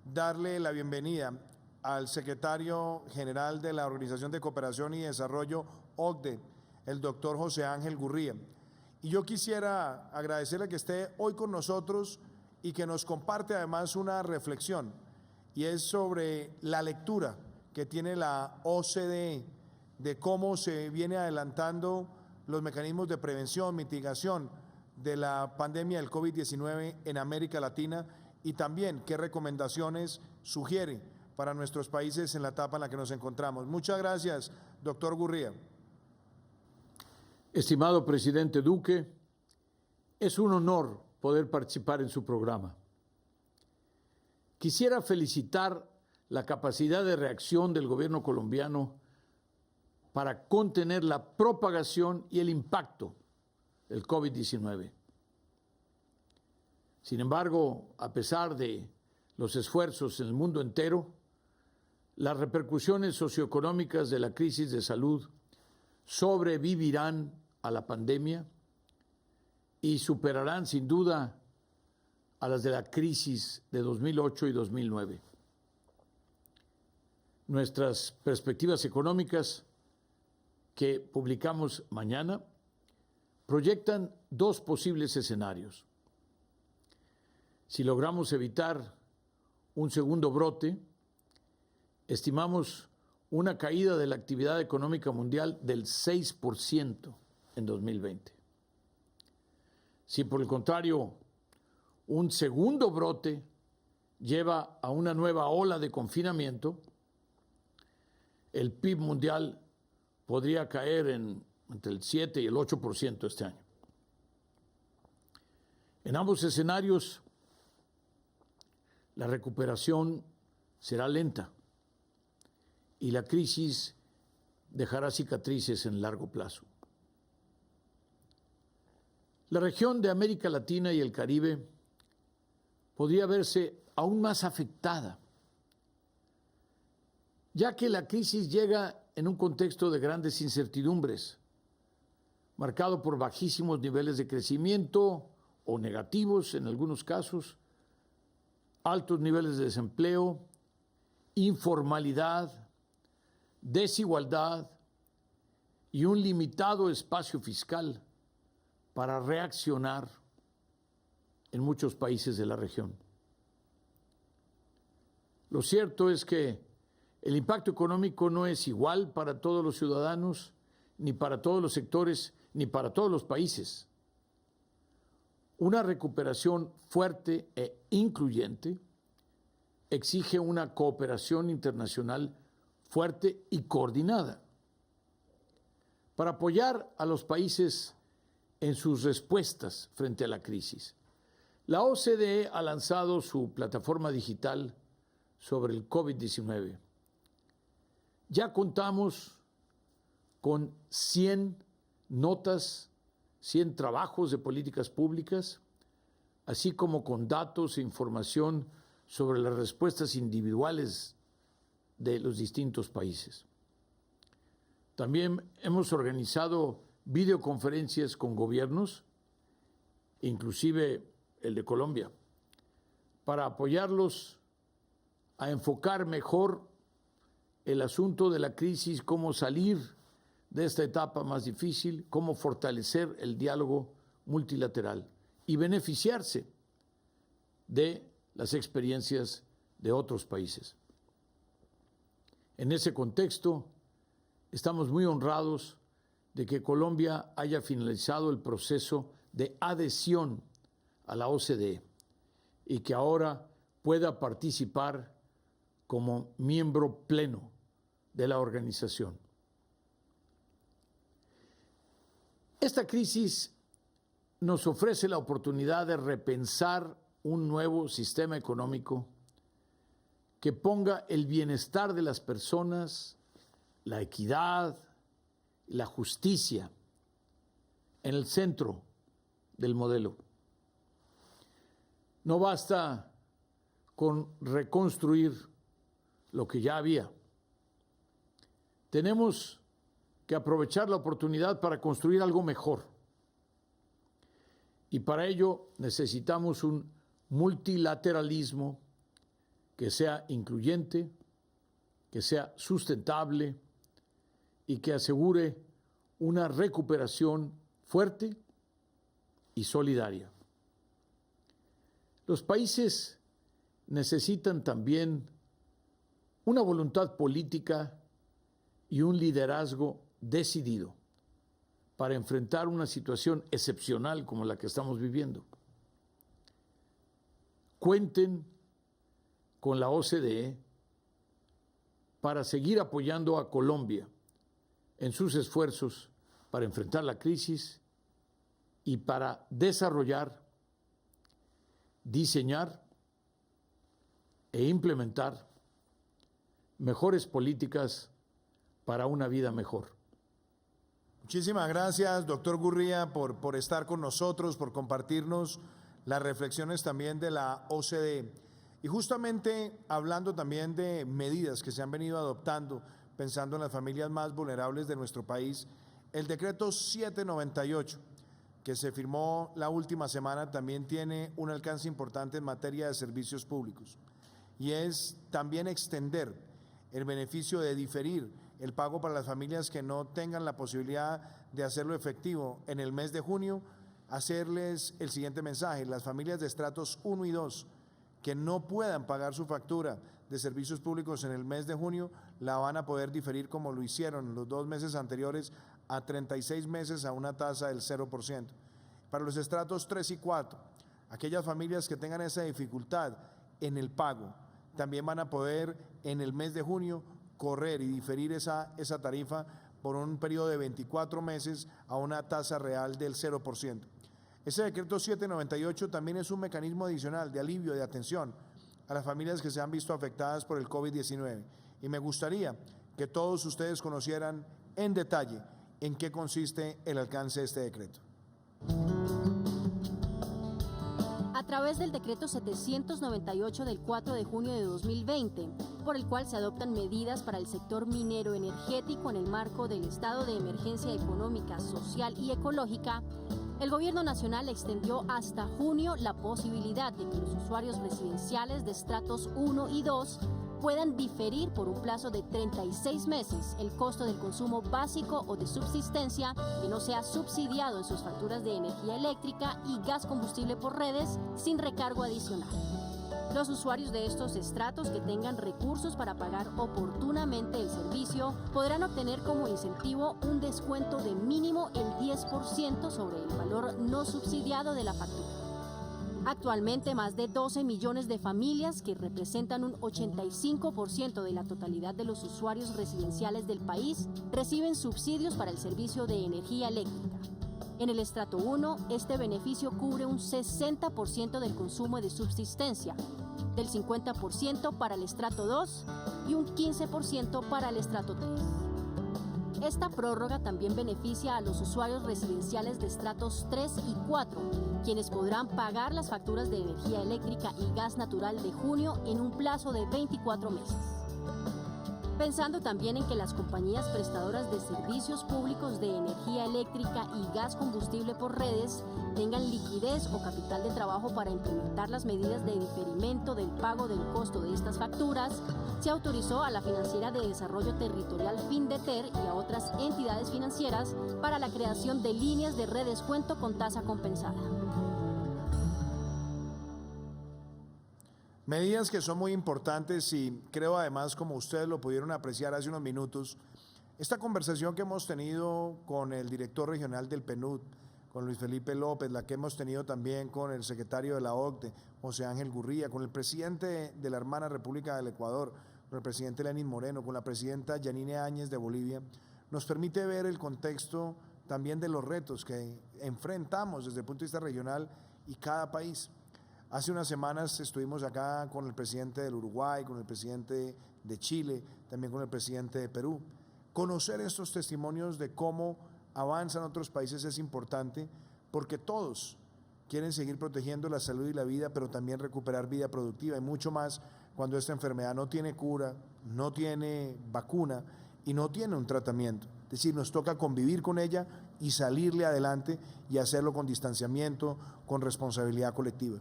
darle la bienvenida al secretario general de la Organización de Cooperación y Desarrollo, OCDE, el doctor José Ángel Gurría. Y yo quisiera agradecerle que esté hoy con nosotros y que nos comparte además una reflexión, y es sobre la lectura que tiene la OCDE de cómo se viene adelantando los mecanismos de prevención, mitigación de la pandemia del COVID-19 en América Latina, y también qué recomendaciones sugiere para nuestros países en la etapa en la que nos encontramos. Muchas gracias, doctor Gurría. Estimado presidente Duque, es un honor poder participar en su programa. Quisiera felicitar la capacidad de reacción del gobierno colombiano para contener la propagación y el impacto del COVID-19. Sin embargo, a pesar de los esfuerzos en el mundo entero, las repercusiones socioeconómicas de la crisis de salud sobrevivirán a la pandemia y superarán sin duda a las de la crisis de 2008 y 2009. Nuestras perspectivas económicas que publicamos mañana proyectan 2 posibles escenarios. Si logramos evitar un segundo brote, estimamos una caída de la actividad económica mundial del 6% en 2020. Si por el contrario un segundo brote lleva a una nueva ola de confinamiento, el PIB mundial podría caer entre el 7 y el 8% este año. En ambos escenarios, la recuperación será lenta y la crisis dejará cicatrices en largo plazo. La región de América Latina y el Caribe podría verse aún más afectada, ya que la crisis llega en un contexto de grandes incertidumbres, marcado por bajísimos niveles de crecimiento o negativos en algunos casos, altos niveles de desempleo, informalidad, desigualdad y un limitado espacio fiscal para reaccionar en muchos países de la región. Lo cierto es que el impacto económico no es igual para todos los ciudadanos, ni para todos los sectores, ni para todos los países. Una recuperación fuerte e incluyente exige una cooperación internacional fuerte y coordinada para apoyar a los países en sus respuestas frente a la crisis. La OCDE ha lanzado su plataforma digital sobre el COVID-19. Ya contamos con 100 notas, 100 trabajos de políticas públicas, así como con datos e información sobre las respuestas individuales de los distintos países. También hemos organizado videoconferencias con gobiernos, inclusive el de Colombia, para apoyarlos a enfocar mejor el asunto de la crisis, cómo salir de esta etapa más difícil, cómo fortalecer el diálogo multilateral y beneficiarse de las experiencias de otros países. En ese contexto, estamos muy honrados de que Colombia haya finalizado el proceso de adhesión a la OCDE y que ahora pueda participar como miembro pleno de la organización. Esta crisis nos ofrece la oportunidad de repensar un nuevo sistema económico que ponga el bienestar de las personas, la equidad, la justicia en el centro del modelo. No basta con reconstruir lo que ya había. Tenemos que aprovechar la oportunidad para construir algo mejor. Y para ello necesitamos un multilateralismo que sea incluyente, que sea sustentable y que asegure una recuperación fuerte y solidaria. Los países necesitan también una voluntad política y un liderazgo decidido para enfrentar una situación excepcional como la que estamos viviendo. Cuenten con la OCDE para seguir apoyando a Colombia en sus esfuerzos para enfrentar la crisis y para desarrollar, diseñar e implementar mejores políticas para una vida mejor. Muchísimas gracias, doctor Gurría, por estar con nosotros, por compartirnos las reflexiones también de la OCDE. Y justamente hablando también de medidas que se han venido adoptando, pensando en las familias más vulnerables de nuestro país, el decreto 798, que se firmó la última semana, también tiene un alcance importante en materia de servicios públicos. Y es también extender el beneficio de diferir el pago para las familias que no tengan la posibilidad de hacerlo efectivo en el mes de junio, hacerles el siguiente mensaje: las familias de estratos 1 y 2 que no puedan pagar su factura de servicios públicos en el mes de junio, la van a poder diferir como lo hicieron los 2 meses anteriores a 36 meses a una tasa del 0%. Para los estratos 3 y 4, aquellas familias que tengan esa dificultad en el pago, también van a poder en el mes de junio correr y diferir esa tarifa por un periodo de 24 meses a una tasa real del 0%. Ese decreto 798 también es un mecanismo adicional de alivio, de atención a las familias que se han visto afectadas por el COVID-19. Y me gustaría que todos ustedes conocieran en detalle en qué consiste el alcance de este decreto. A través del decreto 798 del 4 de junio de 2020, por el cual se adoptan medidas para el sector minero energético en el marco del estado de emergencia económica, social y ecológica, el Gobierno Nacional extendió hasta junio la posibilidad de que los usuarios residenciales de estratos 1 y 2 puedan diferir por un plazo de 36 meses el costo del consumo básico o de subsistencia que no sea subsidiado en sus facturas de energía eléctrica y gas combustible por redes sin recargo adicional. Los usuarios de estos estratos que tengan recursos para pagar oportunamente el servicio podrán obtener como incentivo un descuento de mínimo el 10% sobre el valor no subsidiado de la factura. Actualmente, más de 12 millones de familias, que representan un 85% de la totalidad de los usuarios residenciales del país, reciben subsidios para el servicio de energía eléctrica. En el estrato 1, este beneficio cubre un 60% del consumo de subsistencia, del 50% para el estrato 2 y un 15% para el estrato 3. Esta prórroga también beneficia a los usuarios residenciales de estratos 3 y 4, quienes podrán pagar las facturas de energía eléctrica y gas natural de junio en un plazo de 24 meses. Pensando también en que las compañías prestadoras de servicios públicos de energía eléctrica y gas combustible por redes tengan liquidez o capital de trabajo para implementar las medidas de diferimiento del pago del costo de estas facturas, se autorizó a la Financiera de Desarrollo Territorial Findeter y a otras entidades financieras para la creación de líneas de redescuento con tasa compensada. Medidas que son muy importantes y creo además, como ustedes lo pudieron apreciar hace unos minutos, esta conversación que hemos tenido con el director regional del PNUD, con Luis Felipe López, la que hemos tenido también con el secretario de la OCDE, José Ángel Gurría, con el presidente de la hermana República del Ecuador, con el presidente Lenín Moreno, con la presidenta Yanine Áñez de Bolivia, nos permite ver el contexto también de los retos que enfrentamos desde el punto de vista regional y cada país. Hace unas semanas estuvimos acá con el presidente del Uruguay, con el presidente de Chile, también con el presidente de Perú. Conocer estos testimonios de cómo avanzan otros países es importante porque todos quieren seguir protegiendo la salud y la vida, pero también recuperar vida productiva y mucho más cuando esta enfermedad no tiene cura, no tiene vacuna y no tiene un tratamiento. Es decir, nos toca convivir con ella y salirle adelante y hacerlo con distanciamiento, con responsabilidad colectiva.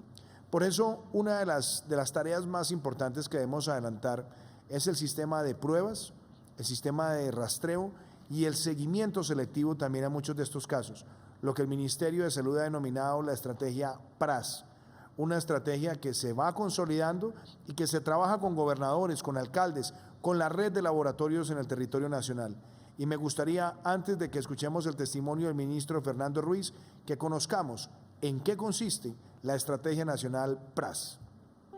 Por eso, una de las tareas más importantes que debemos adelantar es el sistema de pruebas, el sistema de rastreo y el seguimiento selectivo también a muchos de estos casos, lo que el Ministerio de Salud ha denominado la estrategia PRAS, una estrategia que se va consolidando y que se trabaja con gobernadores, con alcaldes, con la red de laboratorios en el territorio nacional. Y me gustaría, antes de que escuchemos el testimonio del ministro Fernando Ruiz, que conozcamos en qué consiste la Estrategia Nacional PRAS.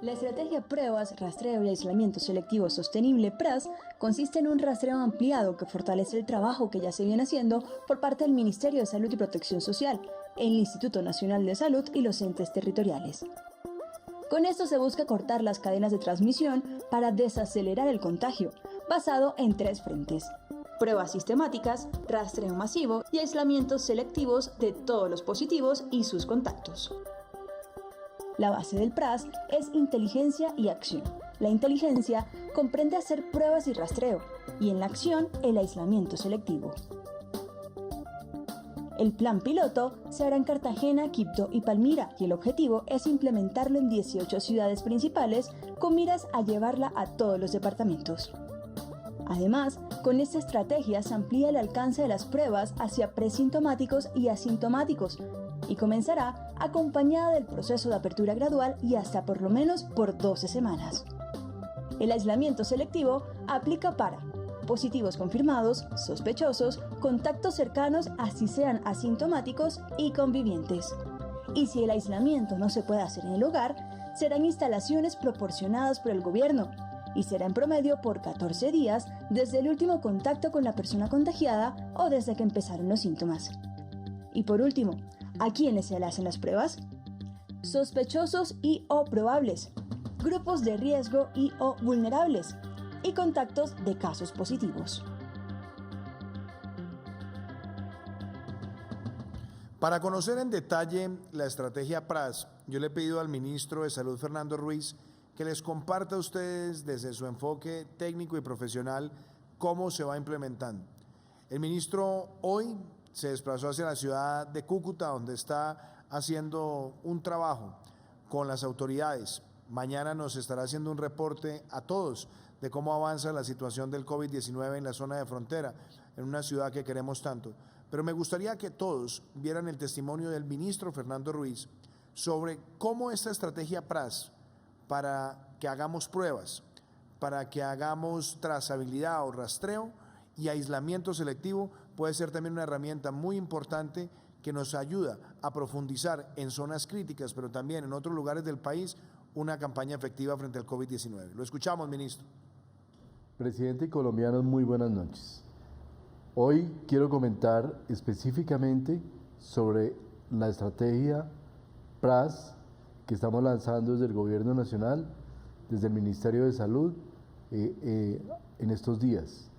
La estrategia Pruebas, Rastreo y Aislamiento Selectivo Sostenible PRAS consiste en un rastreo ampliado que fortalece el trabajo que ya se viene haciendo por parte del Ministerio de Salud y Protección Social, el Instituto Nacional de Salud y los entes territoriales. Con esto se busca cortar las cadenas de transmisión para desacelerar el contagio, basado en 3 frentes: pruebas sistemáticas, rastreo masivo y aislamientos selectivos de todos los positivos y sus contactos. La base del PRAS es inteligencia y acción. La inteligencia comprende hacer pruebas y rastreo, y en la acción, el aislamiento selectivo. El plan piloto se hará en Cartagena, Quibdó y Palmira, y el objetivo es implementarlo en 18 ciudades principales con miras a llevarla a todos los departamentos. Además, con esta estrategia se amplía el alcance de las pruebas hacia presintomáticos y asintomáticos, y comenzará acompañada del proceso de apertura gradual y hasta por lo menos por 12 semanas. El aislamiento selectivo aplica para positivos confirmados, sospechosos, contactos cercanos así sean asintomáticos y convivientes. Y si el aislamiento no se puede hacer en el hogar, serán instalaciones proporcionadas por el gobierno y será en promedio por 14 días desde el último contacto con la persona contagiada o desde que empezaron los síntomas. Y por último, ¿a quiénes se le hacen las pruebas? Sospechosos y o probables, grupos de riesgo y o vulnerables y contactos de casos positivos. Para conocer en detalle la estrategia PRAS, yo le he pedido al ministro de Salud, Fernando Ruiz, que les comparta a ustedes desde su enfoque técnico y profesional cómo se va implementando. El ministro hoy se desplazó hacia la ciudad de Cúcuta, donde está haciendo un trabajo con las autoridades. Mañana nos estará haciendo un reporte a todos de cómo avanza la situación del COVID-19 en la zona de frontera, en una ciudad que queremos tanto. Pero me gustaría que todos vieran el testimonio del ministro Fernando Ruiz sobre cómo esta estrategia PRAS, para que hagamos pruebas, para que hagamos trazabilidad o rastreo y aislamiento selectivo, puede ser también una herramienta muy importante que nos ayuda a profundizar en zonas críticas, pero también en otros lugares del país, una campaña efectiva frente al COVID-19. Lo escuchamos, ministro. Presidente y colombianos, muy buenas noches. Hoy quiero comentar específicamente sobre la estrategia PRAS que estamos lanzando desde el Gobierno Nacional, desde el Ministerio de Salud, en estos días.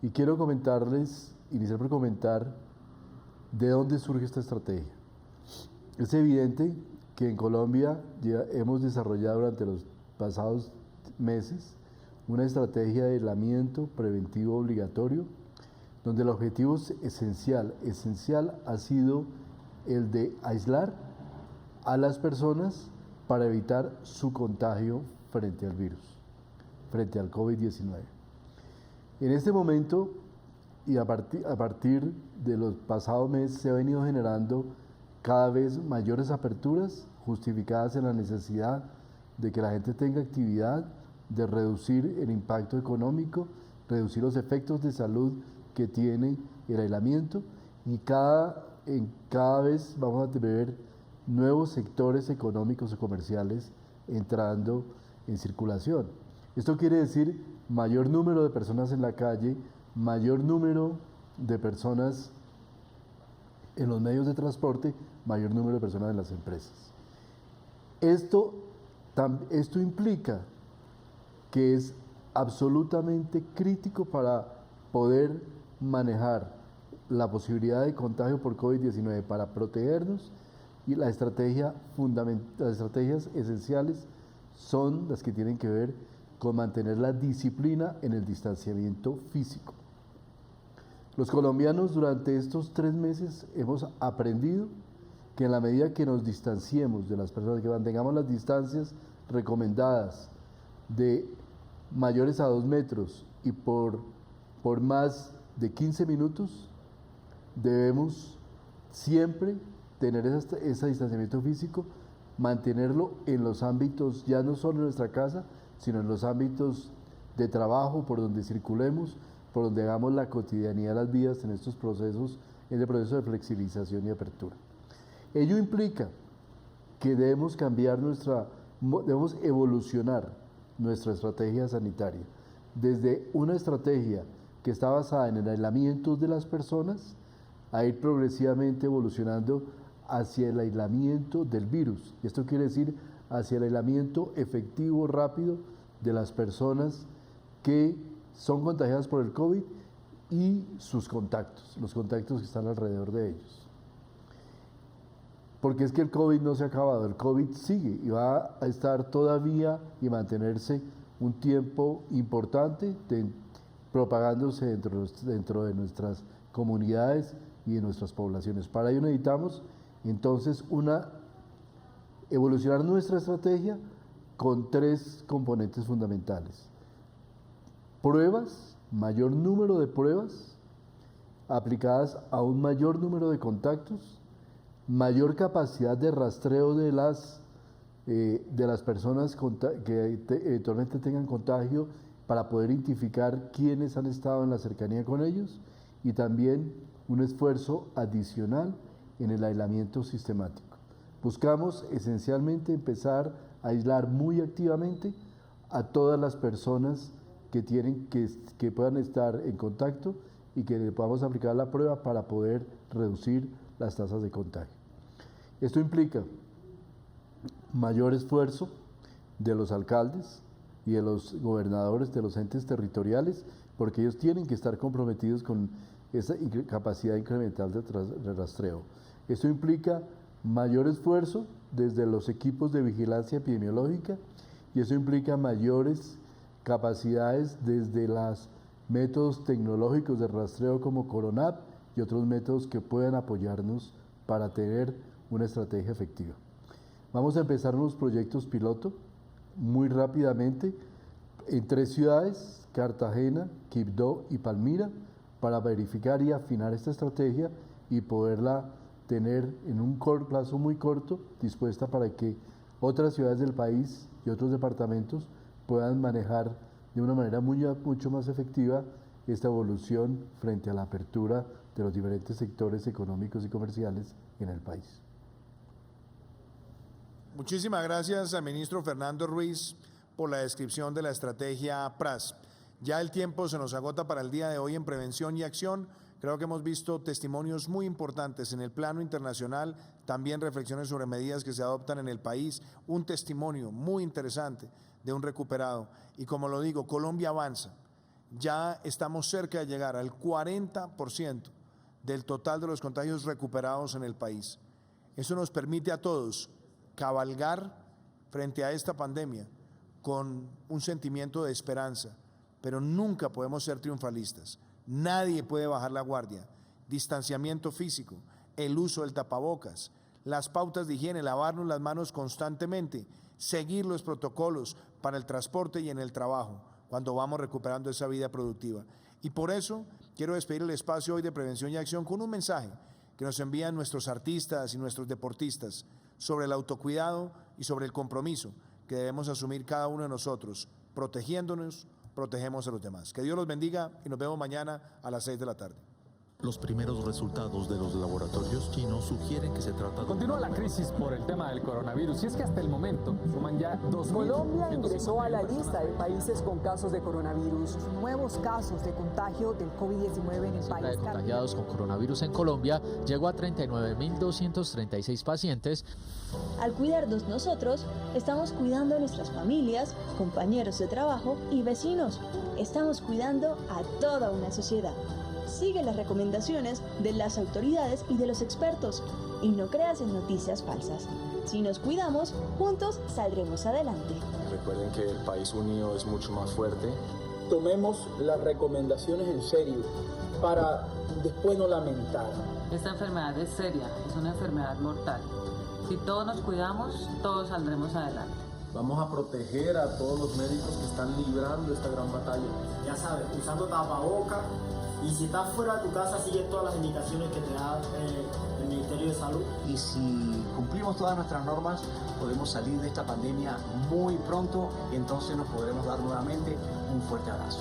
Y quiero iniciar por comentar de dónde surge esta estrategia. Es evidente que en Colombia ya hemos desarrollado durante los pasados meses una estrategia de aislamiento preventivo obligatorio, donde el objetivo esencial ha sido el de aislar a las personas para evitar su contagio frente al virus, frente al COVID-19. En este momento y a partir de los pasados meses se han venido generando cada vez mayores aperturas justificadas en la necesidad de que la gente tenga actividad, de reducir el impacto económico, reducir los efectos de salud que tiene el aislamiento, y cada vez vamos a ver nuevos sectores económicos y comerciales entrando en circulación. Esto quiere decir mayor número de personas en la calle, mayor número de personas en los medios de transporte, mayor número de personas en las empresas. Esto implica que es absolutamente crítico para poder manejar la posibilidad de contagio por COVID-19, para protegernos, y las estrategias esenciales son las que tienen que ver con mantener la disciplina en el distanciamiento físico. Los colombianos durante estos 3 meses hemos aprendido que en la medida que nos distanciemos de las personas, que mantengamos las distancias recomendadas de mayores a 2 metros y por más de 15 minutos, debemos siempre tener ese distanciamiento físico, mantenerlo en los ámbitos, ya no solo en nuestra casa, sino en los ámbitos de trabajo, por donde circulemos, por donde hagamos la cotidianidad de las vidas en estos procesos, en el proceso de flexibilización y apertura. Ello implica que debemos debemos evolucionar nuestra estrategia sanitaria, desde una estrategia que está basada en el aislamiento de las personas, a ir progresivamente evolucionando hacia el aislamiento del virus. Y esto quiere decir hacia el aislamiento efectivo, rápido, de las personas que son contagiadas por el COVID y sus contactos, los contactos que están alrededor de ellos. Porque es que el COVID no se ha acabado, el COVID sigue y va a estar todavía y mantenerse un tiempo importante propagándose dentro de nuestras comunidades y de nuestras poblaciones. Para ello necesitamos entonces evolucionar nuestra estrategia con 3 componentes fundamentales. Pruebas, mayor número de pruebas aplicadas a un mayor número de contactos, mayor capacidad de rastreo de las personas que eventualmente tengan contagio, para poder identificar quiénes han estado en la cercanía con ellos, y también un esfuerzo adicional en el aislamiento sistemático. Buscamos esencialmente empezar a aislar muy activamente a todas las personas que puedan estar en contacto y que le podamos aplicar la prueba para poder reducir las tasas de contagio. Esto implica mayor esfuerzo de los alcaldes y de los gobernadores de los entes territoriales, porque ellos tienen que estar comprometidos con esa capacidad incremental de rastreo. Esto implica mayor esfuerzo desde los equipos de vigilancia epidemiológica y eso implica mayores capacidades desde los métodos tecnológicos de rastreo como Coronap y otros métodos que puedan apoyarnos para tener una estrategia efectiva. Vamos a empezar unos proyectos piloto muy rápidamente en 3 ciudades, Cartagena, Quibdó y Palmira, para verificar y afinar esta estrategia y poderla tener en un plazo muy corto dispuesta para que otras ciudades del país y otros departamentos puedan manejar de una manera mucho más efectiva esta evolución frente a la apertura de los diferentes sectores económicos y comerciales en el país. Muchísimas gracias al ministro Fernando Ruiz por la descripción de la estrategia PRAS. Ya el tiempo se nos agota para el día de hoy en prevención y acción. Creo que hemos visto testimonios muy importantes en el plano internacional, también reflexiones sobre medidas que se adoptan en el país, un testimonio muy interesante de un recuperado. Y como lo digo, Colombia avanza. Ya estamos cerca de llegar al 40% del total de los contagios recuperados en el país. Eso nos permite a todos cabalgar frente a esta pandemia con un sentimiento de esperanza, pero nunca podemos ser triunfalistas. Nadie puede bajar la guardia. Distanciamiento físico, el uso del tapabocas, las pautas de higiene, lavarnos las manos constantemente, seguir los protocolos para el transporte y en el trabajo cuando vamos recuperando esa vida productiva. Y por eso quiero despedir el espacio hoy de Prevención y Acción con un mensaje que nos envían nuestros artistas y nuestros deportistas sobre el autocuidado y sobre el compromiso que debemos asumir cada uno de nosotros. Protegiéndonos, protegemos a los demás. Que Dios los bendiga y nos vemos mañana a las 6 de la tarde. Los primeros resultados de los laboratorios chinos sugieren que se trata de... Continúa la crisis por el tema del coronavirus y es que hasta el momento suman ya 2.000. Colombia ingresó a la lista de países con casos de coronavirus. Nuevos casos de contagio del COVID-19 en el país. La de contagiados con coronavirus en Colombia llegó a 39.236 pacientes. Al cuidarnos nosotros, estamos cuidando a nuestras familias, compañeros de trabajo y vecinos. Estamos cuidando a toda una sociedad. Sigue las recomendaciones de las autoridades y de los expertos y no creas en noticias falsas. Si nos cuidamos, juntos saldremos adelante. Recuerden que el país unido es mucho más fuerte. Tomemos las recomendaciones en serio para después no lamentar. Esta enfermedad es seria, es una enfermedad mortal. Si todos nos cuidamos, todos saldremos adelante. Vamos a proteger a todos los médicos que están librando esta gran batalla. Ya sabes, usando tapabocas. Y si estás fuera de tu casa, sigue todas las indicaciones que te da el Ministerio de Salud. Y si cumplimos todas nuestras normas, podemos salir de esta pandemia muy pronto y entonces nos podremos dar nuevamente un fuerte abrazo.